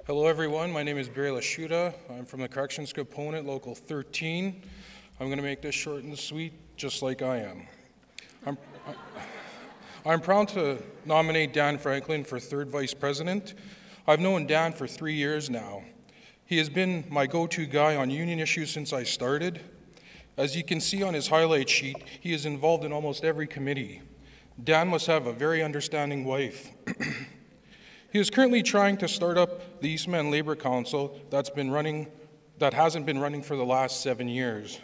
Hello everyone, my name is Barry Lashuta. I'm from the Corrections Component, Local 13. I'm going to make this short and sweet, just like I am. I'm proud to nominate Dan Franklin for third Vice President. I've known Dan for 3 years now. He has been my go-to guy on union issues since I started. As you can see on his highlight sheet, he is involved in almost every committee. Dan must have a very understanding wife. He is currently trying to start up the Eastman Labor Council that hasn't been running for the last 7 years.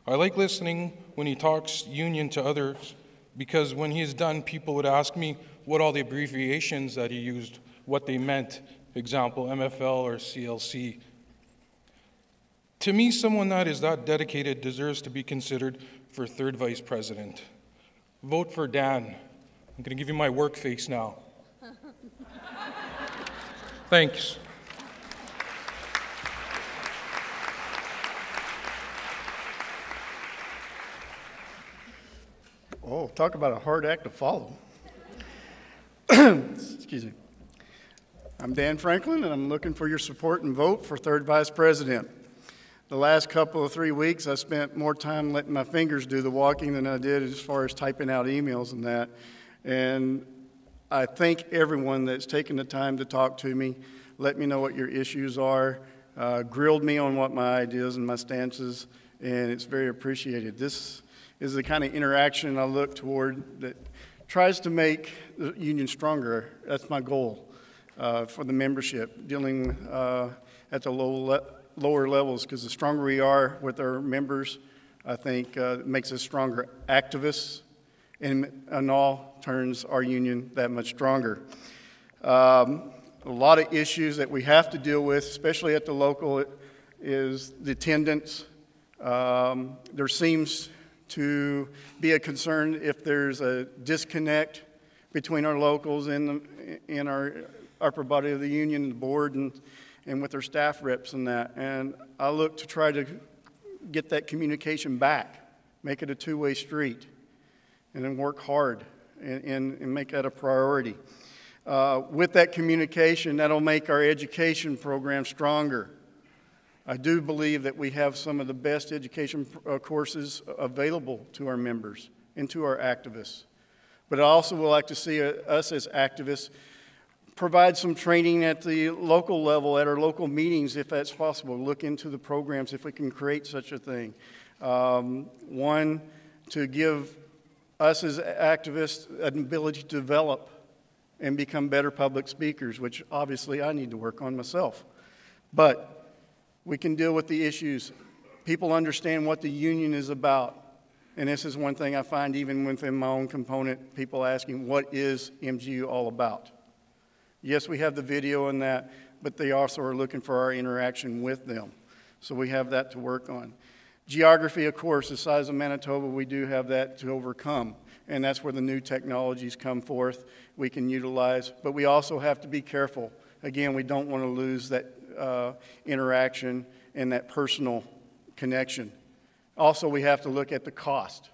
I like listening when he talks union to others because when he is done, people would ask me what all the abbreviations that he used, what they meant, example, MFL or CLC. To me, someone that is that dedicated deserves to be considered for third vice president. Vote for Dan. I'm going to give you my work face now. Thanks. Oh, talk about a hard act to follow. Excuse me. I'm Dan Franklin, and I'm looking for your support and vote for third vice president. The last couple of 3 weeks, I spent more time letting my fingers do the walking than I did as far as typing out emails and that. And I thank everyone that's taken the time to talk to me, let me know what your issues are, grilled me on what my ideas and my stances, and it's very appreciated. This is the kind of interaction I look toward that tries to make the union stronger. That's my goal for the membership, dealing at the lower levels, because the stronger we are with our members, I think it makes us stronger activists, and all turns our union that much stronger. A lot of issues that we have to deal with, especially at the local, is the attendance. There seems to be a concern if there's a disconnect between our locals and our upper body of the union, the board, and with their staff reps and that. And I look to try to get that communication back, make it a two-way street, and then work hard and make that a priority. With that communication, that'll make our education program stronger. I do believe that we have some of the best education courses available to our members and to our activists. But I also would like to see us as activists provide some training at the local level, at our local meetings, if that's possible. Look into the programs if we can create such a thing. One, to give us as activists an ability to develop and become better public speakers, which obviously I need to work on myself. But we can deal with the issues. People understand what the union is about. And this is one thing I find even within my own component, people asking, what is MGU all about? Yes, we have the video and that, but they also are looking for our interaction with them. So we have that to work on. Geography, of course, the size of Manitoba, we do have that to overcome. And that's where the new technologies come forth we can utilize. But we also have to be careful. Again, we don't want to lose that interaction and that personal connection. Also, we have to look at the cost.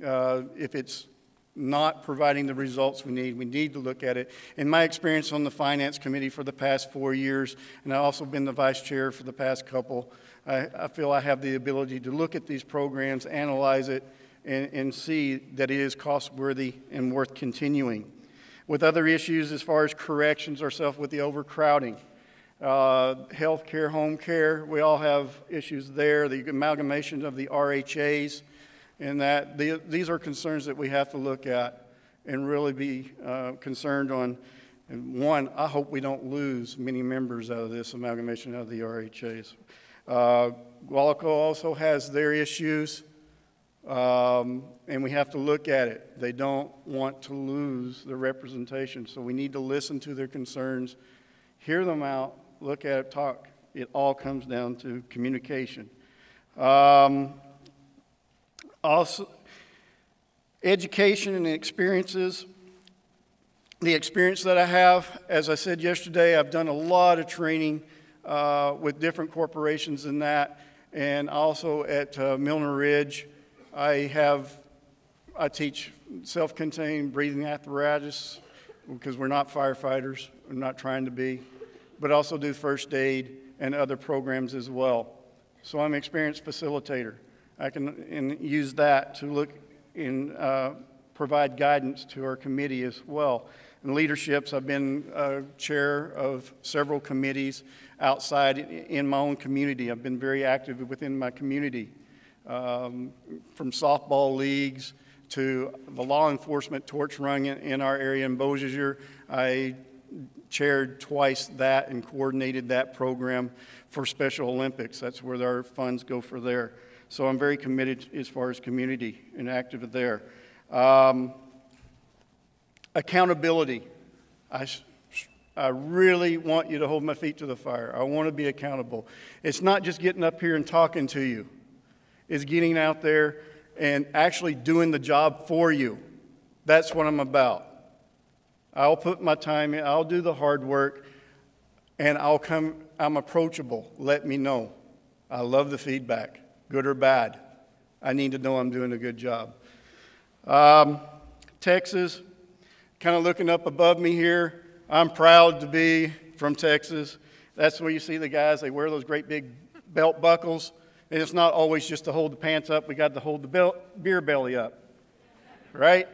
If it's not providing the results we need to look at it. In my experience on the Finance Committee for the past 4 years, and I've also been the Vice Chair for the past couple, I feel I have the ability to look at these programs, analyze it, and see that it is cost-worthy and worth continuing. With other issues as far as corrections ourselves with the overcrowding, health care, home care, we all have issues there, the amalgamation of the RHAs, and that these are concerns that we have to look at and really be concerned on. And one, I hope we don't lose many members out of this amalgamation of the RHAs. Gualico also has their issues, and we have to look at it. They don't want to lose their representation, so we need to listen to their concerns, hear them out, look at it, talk. It all comes down to communication. Also, education and experiences. The experience that I have, as I said yesterday, I've done a lot of training with different corporations in that, and also at Milner Ridge, I teach self-contained breathing apparatus because we're not firefighters, we're not trying to be. but also do first aid and other programs as well. So I'm an experienced facilitator. I can use that to look and provide guidance to our committee as well. In leaderships, I've been chair of several committees outside in my own community. I've been very active within my community, from softball leagues to the law enforcement torch run in our area in Beausejour. I chaired twice that and coordinated that program for Special Olympics. That's where our funds go for there. So I'm very committed as far as community and active there. Accountability. I really want you to hold my feet to the fire. I want to be accountable. It's not just getting up here and talking to you. It's getting out there and actually doing the job for you. That's what I'm about. I'll put my time in, I'll do the hard work, and I'm approachable. Let me know. I love the feedback, good or bad. I need to know I'm doing a good job. Texas, kind of looking up above me here, I'm proud to be from Texas. That's where you see the guys, they wear those great big belt buckles. And it's not always just to hold the pants up. We got to hold the beer belly up, right?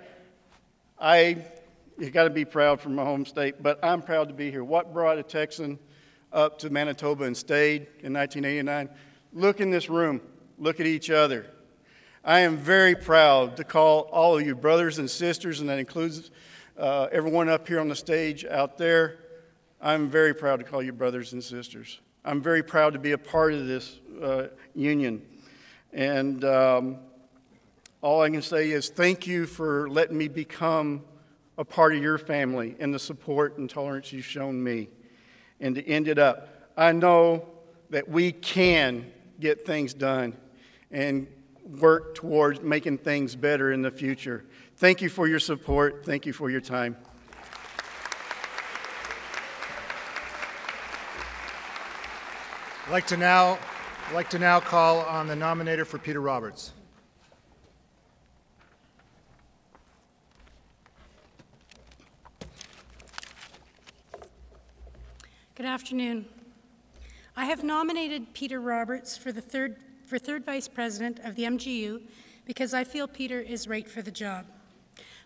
You got to be proud from my home state, but I'm proud to be here. What brought a Texan up to Manitoba and stayed in 1989? Look in this room. Look at each other. I am very proud to call all of you brothers and sisters, and that includes everyone up here on the stage out there. I'm very proud to call you brothers and sisters. I'm very proud to be a part of this union. And all I can say is thank you for letting me become a part of your family and the support and tolerance you've shown me. And to end it up, I know that we can get things done and work towards making things better in the future. Thank you for your support. Thank you for your time. I'd like to now call on the nominator for Peter Roberts. Good afternoon. I have nominated Peter Roberts for third Vice President of the MGU because I feel Peter is right for the job.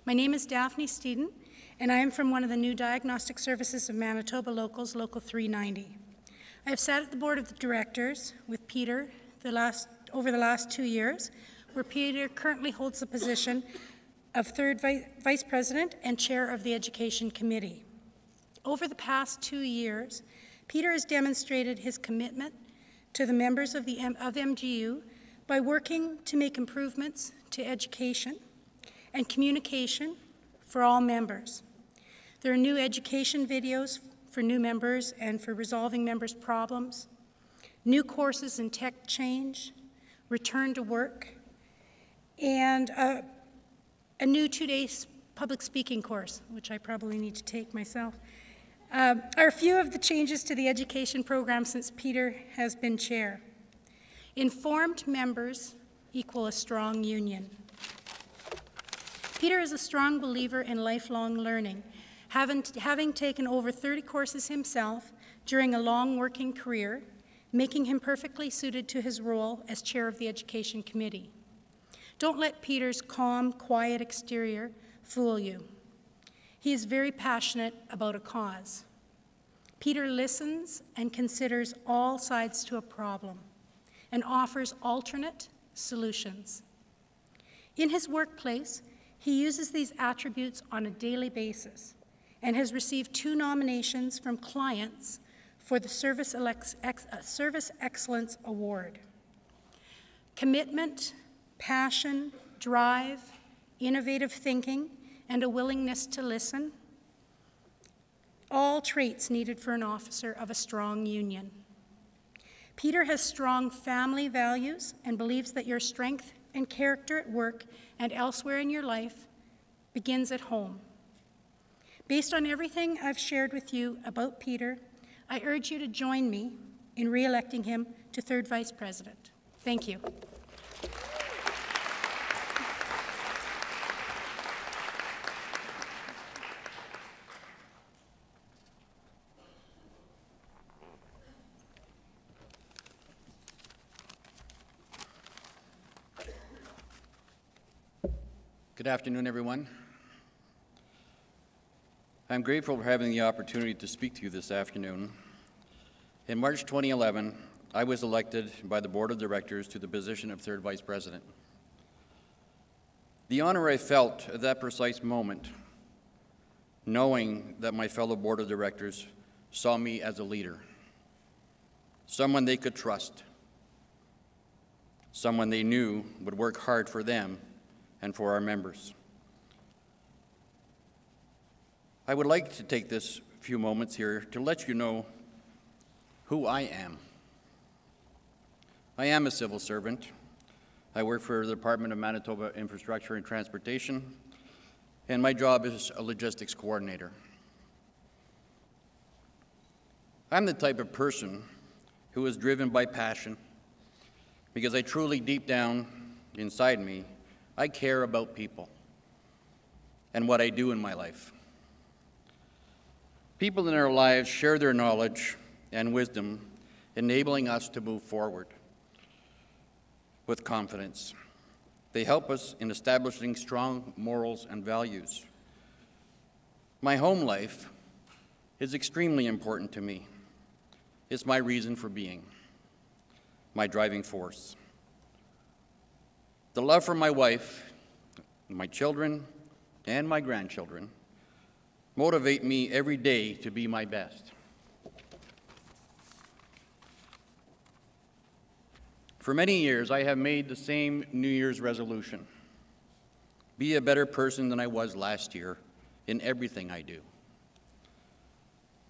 My name is Daphne Steeden, and I am from one of the new Diagnostic Services of Manitoba Locals, Local 390. I have sat at the Board of Directors with Peter over the last 2 years, where Peter currently holds the position of third Vice President and Chair of the Education Committee. Over the past 2 years, Peter has demonstrated his commitment to the members of MGU by working to make improvements to education and communication for all members. There are new education videos for new members and for resolving members' problems, new courses in tech change, return to work, and a new 2-day public speaking course, which I probably need to take myself, are a few of the changes to the education program since Peter has been chair. Informed members equal a strong union. Peter is a strong believer in lifelong learning, having taken over 30 courses himself during a long working career, making him perfectly suited to his role as chair of the Education Committee. Don't let Peter's calm, quiet exterior fool you. He is very passionate about a cause. Peter listens and considers all sides to a problem and offers alternate solutions. In his workplace, he uses these attributes on a daily basis and has received 2 nominations from clients for the Service Excellence Award. Commitment, passion, drive, innovative thinking, and a willingness to listen, all traits needed for an officer of a strong union. Peter has strong family values and believes that your strength and character at work and elsewhere in your life begins at home. Based on everything I've shared with you about Peter, I urge you to join me in re-electing him to third Vice President. Thank you. Good afternoon, everyone. I'm grateful for having the opportunity to speak to you this afternoon. In March 2011, I was elected by the Board of Directors to the position of third Vice President. The honor I felt at that precise moment, knowing that my fellow Board of Directors saw me as a leader, someone they could trust, someone they knew would work hard for them and for our members. I would like to take this few moments here to let you know who I am. I am a civil servant. I work for the Department of Manitoba Infrastructure and Transportation, and my job is a logistics coordinator. I'm the type of person who is driven by passion because I truly, deep down inside me, I care about people and what I do in my life. People in our lives share their knowledge and wisdom, enabling us to move forward with confidence. They help us in establishing strong morals and values. My home life is extremely important to me. It's my reason for being, my driving force. The love for my wife, my children, and my grandchildren motivate me every day to be my best. For many years, I have made the same New Year's resolution: be a better person than I was last year in everything I do.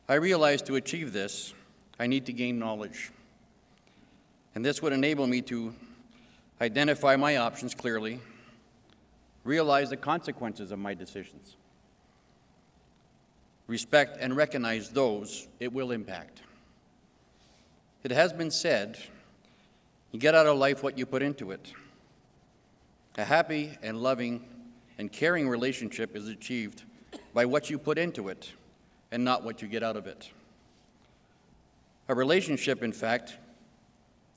I realized to achieve this, I need to gain knowledge. And this would enable me to identify my options clearly, realize the consequences of my decisions, respect and recognize those it will impact. It has been said, you get out of life what you put into it. A happy and loving and caring relationship is achieved by what you put into it and not what you get out of it. A relationship, in fact,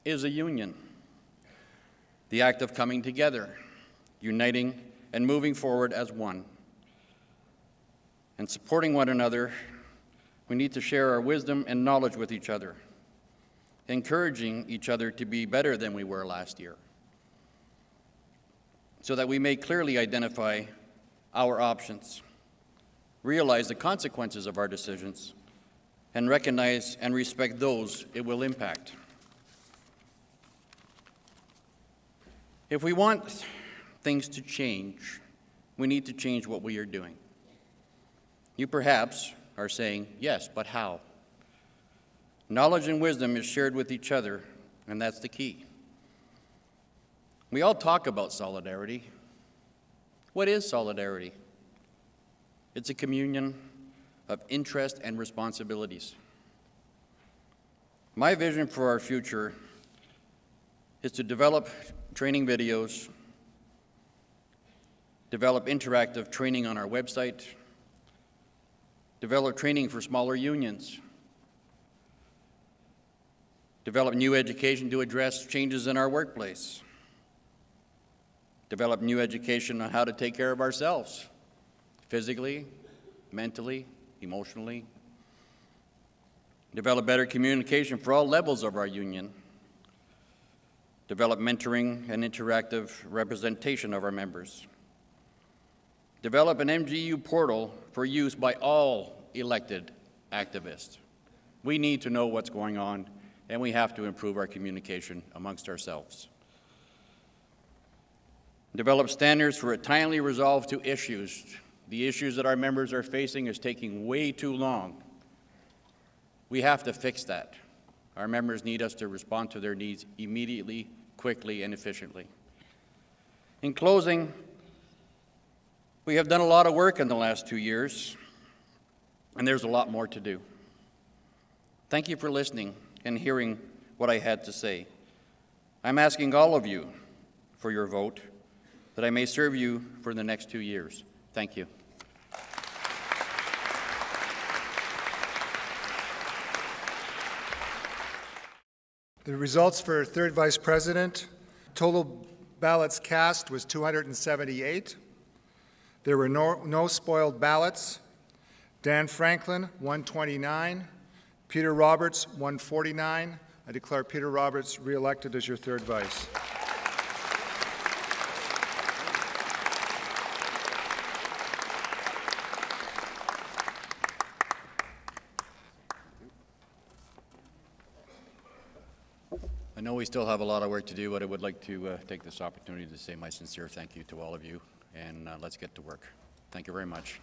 is a union, the act of coming together, uniting and moving forward as one. And supporting one another, we need to share our wisdom and knowledge with each other, encouraging each other to be better than we were last year, so that we may clearly identify our options, realize the consequences of our decisions, and recognize and respect those it will impact. If we want things to change, we need to change what we are doing. You perhaps are saying, yes, but how? Knowledge and wisdom is shared with each other, and that's the key. We all talk about solidarity. What is solidarity? It's a communion of interest and responsibilities. My vision for our future is to develop training videos, develop interactive training on our website, develop training for smaller unions, develop new education to address changes in our workplace, develop new education on how to take care of ourselves, physically, mentally, emotionally, develop better communication for all levels of our union, develop mentoring and interactive representation of our members, develop an MGU portal for use by all elected activists. We need to know what's going on, and we have to improve our communication amongst ourselves. Develop standards for a timely resolve to issues. The issues that our members are facing is taking way too long. We have to fix that. Our members need us to respond to their needs immediately, quickly, and efficiently. In closing, we have done a lot of work in the last 2 years, and there's a lot more to do. Thank you for listening and hearing what I had to say. I'm asking all of you for your vote, that I may serve you for the next 2 years. Thank you. The results for third vice president, total ballots cast was 278. There were no spoiled ballots. Dan Franklin, 129. Peter Roberts, 149. I declare Peter Roberts re-elected as your third vice. I know we still have a lot of work to do, but I would like to take this opportunity to say my sincere thank you to all of you, and let's get to work. Thank you very much.